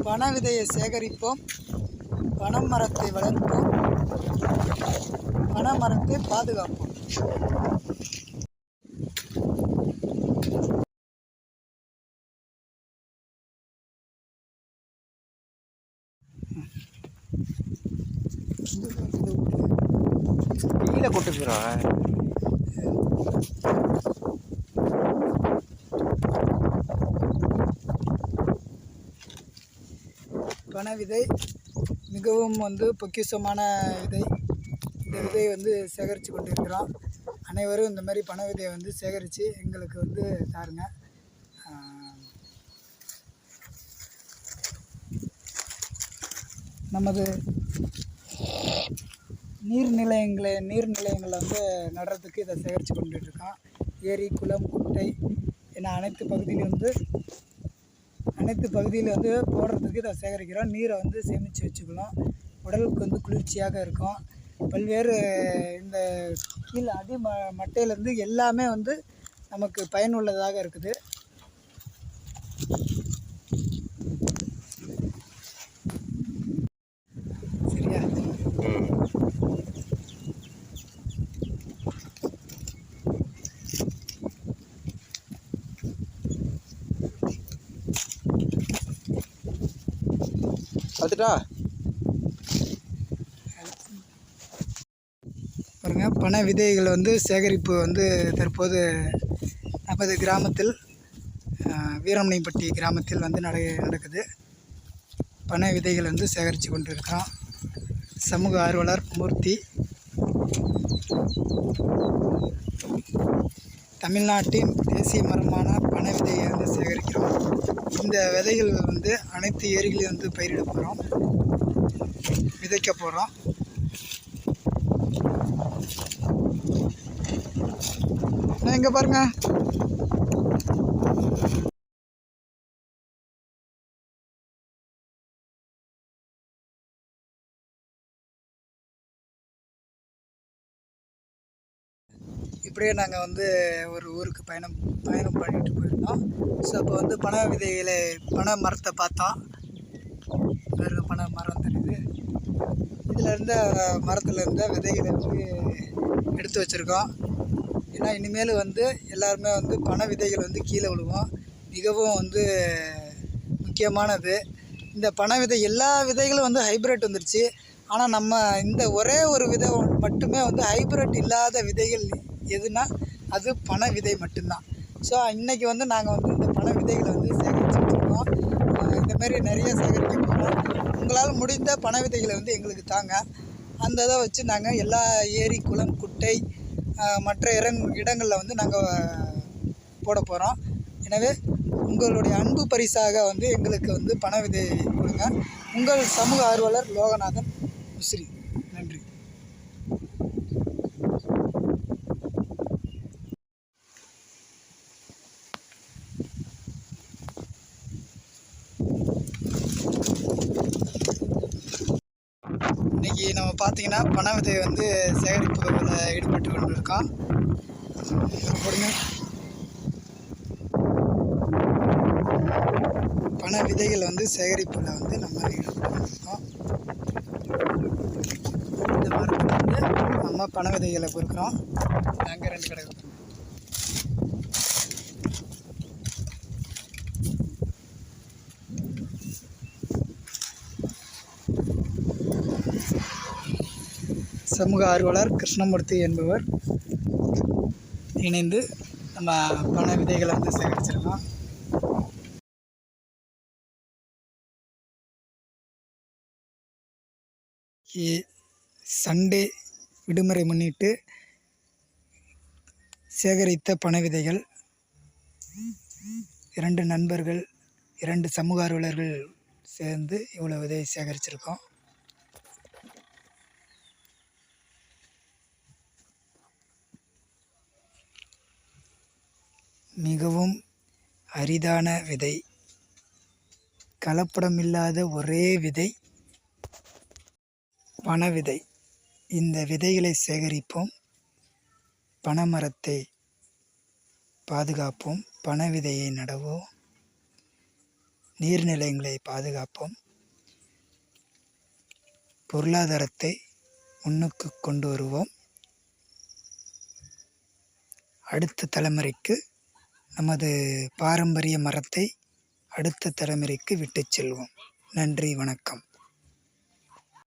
பனை விதையை சேகரிப்போம், பனை மரத்தை வளர்ப்போம், பனை மரத்தை பாதுகாப்போம். கீழே கொட்டுக்கிறான். பனை விதை மிகவும் பொக்கிஷமான விதை. இந்த விதையை சேகரித்து கொண்டு இருக்கிறோம். அனைவரும் இந்த மாதிரி பனை விதையை சேகரித்து எங்களுக்கு தாருங்க. நமது நீர்நிலையங்களை நடுறதுக்கு இதை சேகரித்து கொண்டுருக்கோம். ஏரி, குளம், குட்டை என அனைத்து பகுதியில் போடுறதுக்கு இதை சேகரிக்கிறோம். நீரை சேமித்து வச்சுக்கணும். உடலுக்கு குளிர்ச்சியாக இருக்கும். பல்வேறு இந்த கீழே மட்டையிலேருந்து எல்லாமே நமக்கு பயனுள்ளதாக இருக்குது. சரியா? பார்த்துட்டா பாருங்க, பனை விதைகள் சேகரிப்பு தற்போது நமது கிராமத்தில் வீரமணிப்பட்டி கிராமத்தில் நடக்குது. பனை விதைகள் சேகரித்து கொண்டு இருக்கிறோம். சமூக ஆர்வலர் மூர்த்தி தமிழ்நாட்டின் தேசிய மரமான பனை விதையை சேகரிக்கிறோம். இந்த விதைகள் அனைத்து ஏரிகளையும் பயிரிட போகிறோம், விதைக்க போகிறோம். இங்கே பாருங்க, இப்படியே நாங்கள் ஒரு ஊருக்கு பயணம் பண்ணிட்டு போயிருந்தோம். ஸோ அப்போ பனை மரத்தை பார்த்தோம். வேறு பனை மரம் தெரியுது. மரத்தில் இருந்த விதைகளை எடுத்து வச்சுருக்கோம். ஏன்னா இனிமேல் எல்லாருமே பனை விதைகள் கீழே விழுவோம். மிகவும் முக்கியமானது. இந்த பனை விதை எல்லா விதைகளும் ஹைப்ரிட் வந்துருச்சு. ஆனால் நம்ம இந்த ஒரே ஒரு விதை மட்டுமே ஹைப்ரிட் இல்லாத விதைகள் எதுனா அது பனை விதை மட்டும்தான். ஸோ இன்றைக்கி நாங்கள் இந்த பனை விதைகளை சேகரித்து வச்சுருக்கோம். இந்தமாரி நிறைய சேகரிக்க போகிறோம். உங்களால் முடிந்த பனை விதைகளை எங்களுக்கு தாங்க. அந்த இதை வச்சு நாங்கள் எல்லா ஏரி, குளம், குட்டை மற்ற இடங்களில் நாங்கள் போட போகிறோம். எனவே உங்களுடைய அன்பு பரிசாக எங்களுக்கு பனை விதை கொடுங்க. உங்கள் சமூக ஆர்வலர் லோகநாதன் முசிறி. நன்றி. இன்றைக்கி நம்ம பார்த்திங்கன்னா பனை விதை சேகரிப்புகளில் ஈடுபட்டு கொண்டு இருக்கோம். பாருங்க, பனை விதைகள் சேகரிப்பில் நம்ம ஈடுபட்டு கொண்டிருக்கோம். இந்த மரத்தில் நம்ம பனை விதைகளை பொறுக்கிறோம். அங்கே 2 கடை கொடுத்துருக்கோம். சமூக ஆர்வலர் கிருஷ்ணமூர்த்தி என்பவர் இணைந்து நம்ம பனை விதைகளை சேகரிச்சிருக்கோம். சண்டே விடுமுறை முன்னிட்டு சேகரித்த பனை விதைகள் 2 நண்பர்கள், 2 சமூக ஆர்வலர்கள் சேர்ந்து இவ்வளோ விதையை சேகரிச்சிருக்கோம். மிகவும் அரிதான விதை, கலப்படமில்லாத ஒரே விதை பனை விதை. இந்த விதைகளை சேகரிப்போம், பனை மரத்தை பாதுகாப்போம், பனை விதையை நடவோம். நீர்நிலைகளை பாதுகாப்போம். பொருளாதாரத்தை முன்னுக்கு கொண்டு வருவோம். அடுத்த தலைமுறைக்கு நமது பாரம்பரிய மரத்தை அடுத்த தலைமுறைக்கு விட்டு செல்வோம். நன்றி, வணக்கம்.